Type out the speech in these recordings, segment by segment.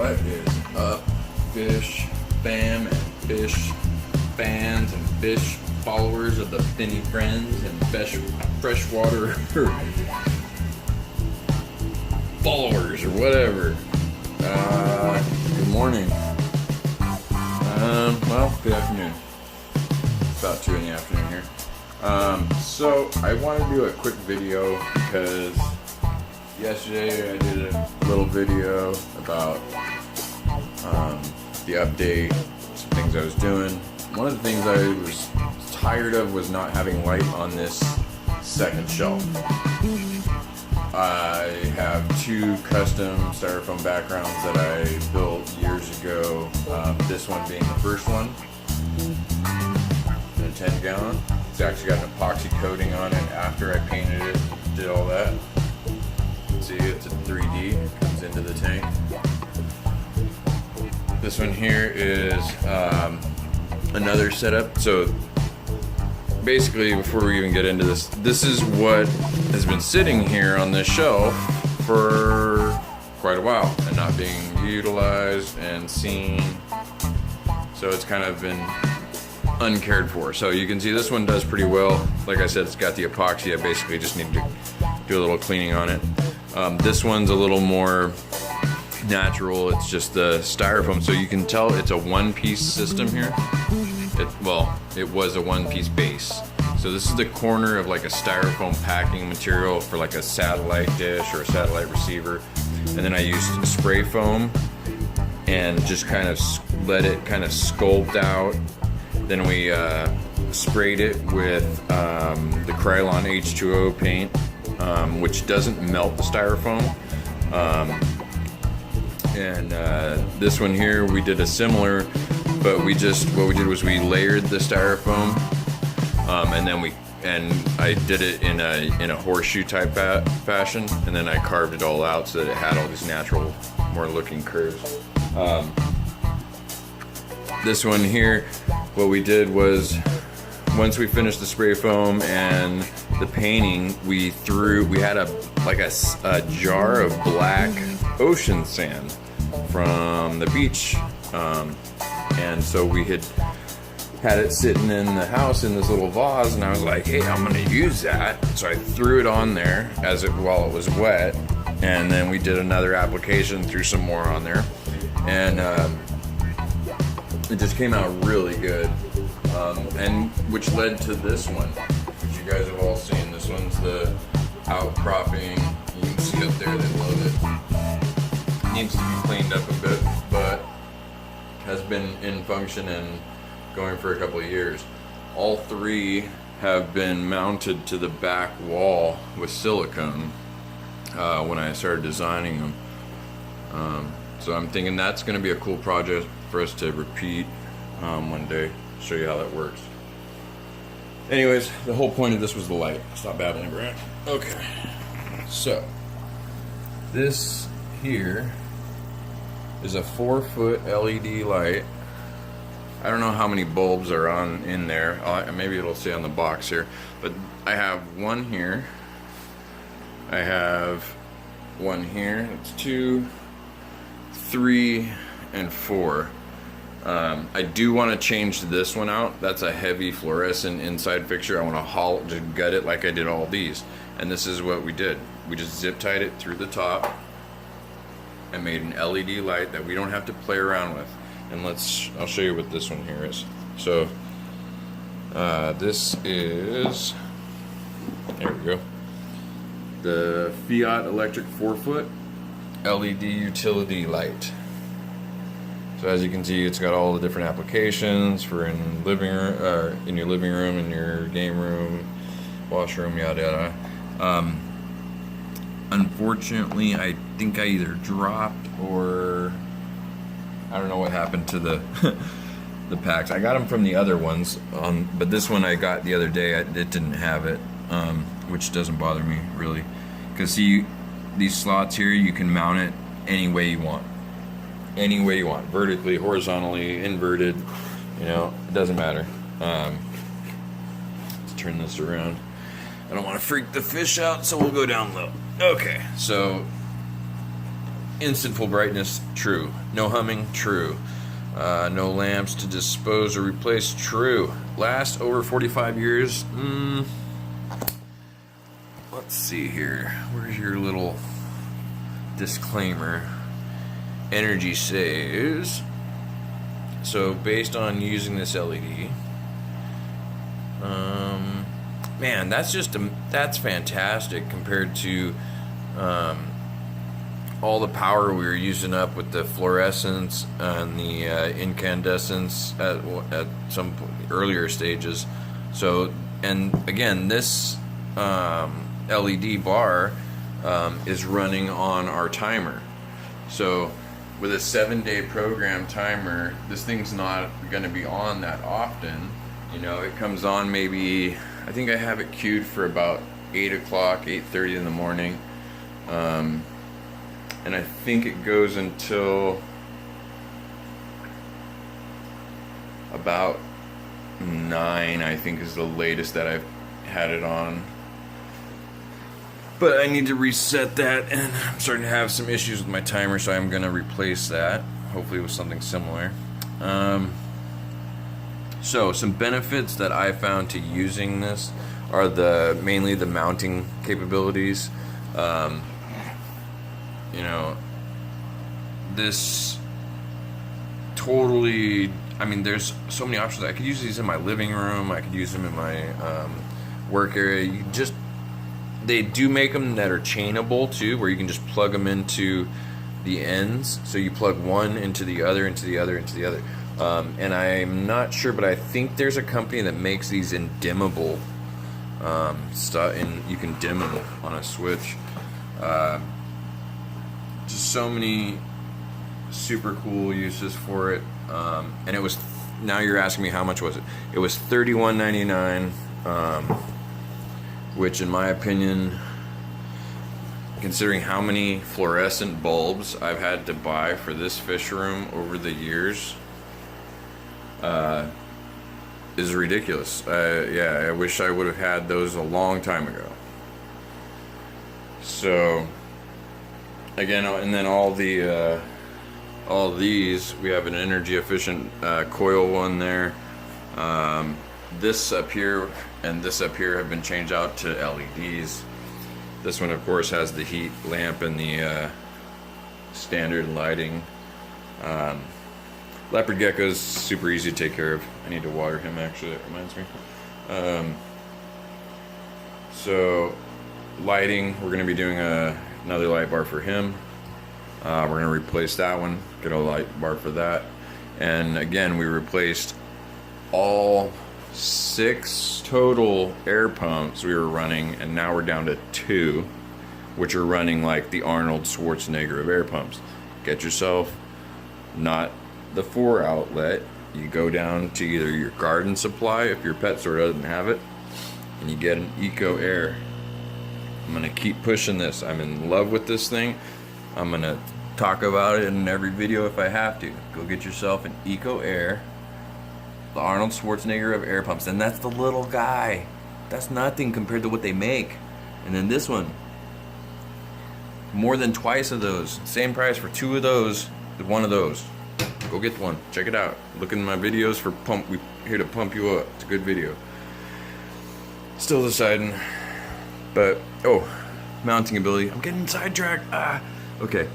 What is up, fish fam and fish fans and fish followers of the Finny Friends and freshwater followers or whatever? Good morning. Well, good afternoon. It's about 2 in the afternoon here. So I want to do a quick video because yesterday I did a little video about the update, some things I was doing. One of the things I was tired of was not having light on this second shelf. I have 2 custom styrofoam backgrounds that I built years ago. This one being the first one, a 10 gallon. It's actually got an epoxy coating on it after I painted it, did all that. See, it's a 3D, it comes into the tank. This one here is another setup. So basically, before we even get into this, this is what has been sitting here on this shelf for quite a while and not being utilized and seen. So it's kind of been uncared for. So you can see this one does pretty well. Like I said, it's got the epoxy. I basically just need to do a little cleaning on it. This one's a little more natural. It's just the styrofoam, so you can tell it's a one-piece system here. It was a one-piece base. So this is the corner of like a styrofoam packing material for like a satellite dish or a satellite receiver, and then I used spray foam and just kind of let it kind of sculpt out. Then we sprayed it with the Krylon H2O paint, which doesn't melt the styrofoam. This one here, we did a similar, but what we did was we layered the styrofoam, and I did it in a horseshoe type fashion, and then I carved it all out so that it had all these natural, more looking curves. This one here, what we did was, once we finished the spray foam and the painting, we had a jar of black ocean sand from the beach, and so we had it sitting in the house in this little vase, and I was like, hey, I'm gonna use that. So I threw it on there while it was wet, and then we did another application, threw some more on there, and it just came out really good, and which led to this one, which you guys have all seen. This one's the outcropping. You can see up there, they load it. Needs to be cleaned up a bit, but has been in function and going for a couple of years. All 3 have been mounted to the back wall with silicone when I started designing them. So I'm thinking that's going to be a cool project for us to repeat one day, show you how that works. Anyways, the whole point of this was the light. Stop babbling, Brent. Okay, so this here is a 4-foot LED light. I don't know how many bulbs are in there. Maybe it'll say on the box here, but I have one here. I have one here. It's 2, 3, and 4. I do want to change this one out. That's a heavy fluorescent inside fixture. I want to just gut it like I did all these. And this is what we did. We just zip tied it through the top and made an LED light that we don't have to play around with. And I'll show you what this one here is. So this is, there we go, the Fiat electric 4-foot LED utility light. So as you can see, it's got all the different applications for in your living room, in your game room, washroom, yada yada. Unfortunately, I think I either dropped or I don't know what happened to the the packs. I got them from the other ones, but this one I got the other day. It didn't have it, which doesn't bother me really, because see, these slots here, you can mount it any way you want. Any way you want, vertically, horizontally, inverted, it doesn't matter. Let's turn this around. I don't want to freak the fish out, so we'll go down low. Okay, so Instant full brightness, true. No humming, true. No lamps to dispose or replace, true. Last over 45 years, let's see here. Where's your little disclaimer? Energy saves. So based on using this LED, man, that's fantastic compared to all the power we were using up with the fluorescence and the incandescence at some earlier stages. So, and again, this LED bar is running on our timer. So with a 7-day program timer, this thing's not going to be on that often. You know, it comes on maybe, I think I have it queued for about 8 o'clock, 8:30 in the morning. And I think it goes until about 9, I think is the latest that I've had it on. But I need to reset that, and I'm starting to have some issues with my timer, so I'm going to replace that, hopefully with something similar. So some benefits that I found to using this are mainly the mounting capabilities. You know, this totally, I mean, there's so many options. I could use these in my living room, I could use them in my work area. They do make them that are chainable too, where you can just plug them into the ends. So you plug one into the other, into the other, into the other. And I'm not sure, but I think there's a company that makes these in dimmable stuff, and you can dim them on a switch. Just so many super cool uses for it. And it was, now you're asking me how much was it? It was $31.99, which in my opinion, considering how many fluorescent bulbs I've had to buy for this fish room over the years, is ridiculous. Yeah, I wish I would have had those a long time ago. So again, and then all these, we have an energy efficient coil one there. This up here and this up here have been changed out to LEDs. This one, of course, has the heat lamp and the standard lighting. Leopard gecko's super easy to take care of. I need to water him, actually, that reminds me. So lighting, we're going to be doing another light bar for him. We're going to replace that one, get a light bar for that. And again, we replaced all 6 total air pumps we were running, and now we're down to 2, which are running like the Arnold Schwarzenegger of air pumps. Get yourself not the 4 outlet. You go down to either your garden supply if your pet store doesn't have it, and you get an Eco Air. I'm gonna keep pushing this. I'm in love with this thing. I'm gonna talk about it in every video if I have to. Go get yourself an Eco Air, the Arnold Schwarzenegger of air pumps, and that's the little guy. That's nothing compared to what they make. And then this one, more than twice of those. Same price for 2 of those, 1 of those. Go get one. Check it out. Look in my videos for pump. We're here to pump you up. It's a good video. Still deciding. But, oh, mounting ability. I'm getting sidetracked. Okay.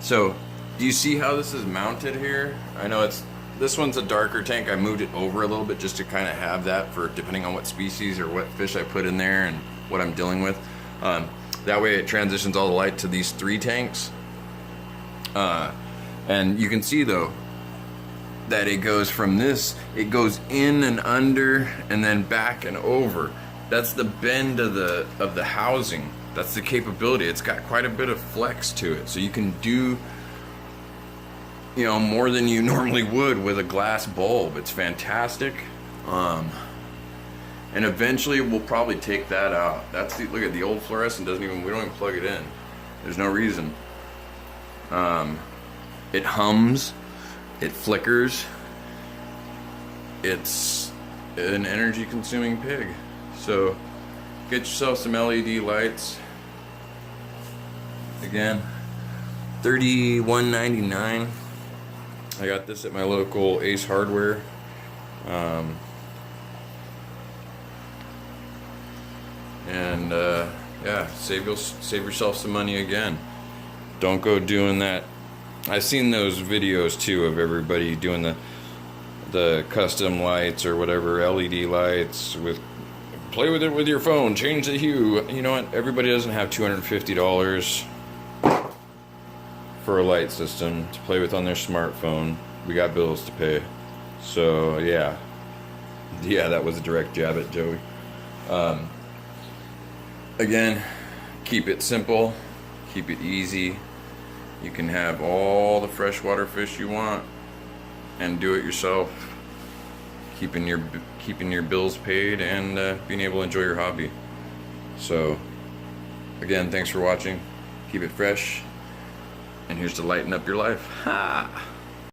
So, do you see how this is mounted here? I know this one's a darker tank. I moved it over a little bit just to kind of have that for depending on what species or what fish I put in there and what I'm dealing with. That way it transitions all the light to these 3 tanks. And you can see though that it goes from this, it goes in and under and then back and over. That's the bend of the housing. That's the capability. It's got quite a bit of flex to it, so you can do, you know, more than you normally would with a glass bulb. It's fantastic. And eventually we'll probably take that out. That's look at the old fluorescent we don't even plug it in. There's no reason. It hums, it flickers. It's an energy consuming pig. So get yourself some LED lights. Again, $31.99. I got this at my local Ace Hardware. Yeah, save yourself some money again. Don't go doing that. I've seen those videos too of everybody doing the custom lights or whatever, LED lights with, play with it with your phone, change the hue. You know what? Everybody doesn't have $250 for a light system to play with on their smartphone. We got bills to pay. So yeah, that was a direct jab at Joey. Again, keep it simple, keep it easy. You can have all the freshwater fish you want and do it yourself, keeping your bills paid and being able to enjoy your hobby. So again, thanks for watching. Keep it fresh, and here's to lighten up your life. Ha!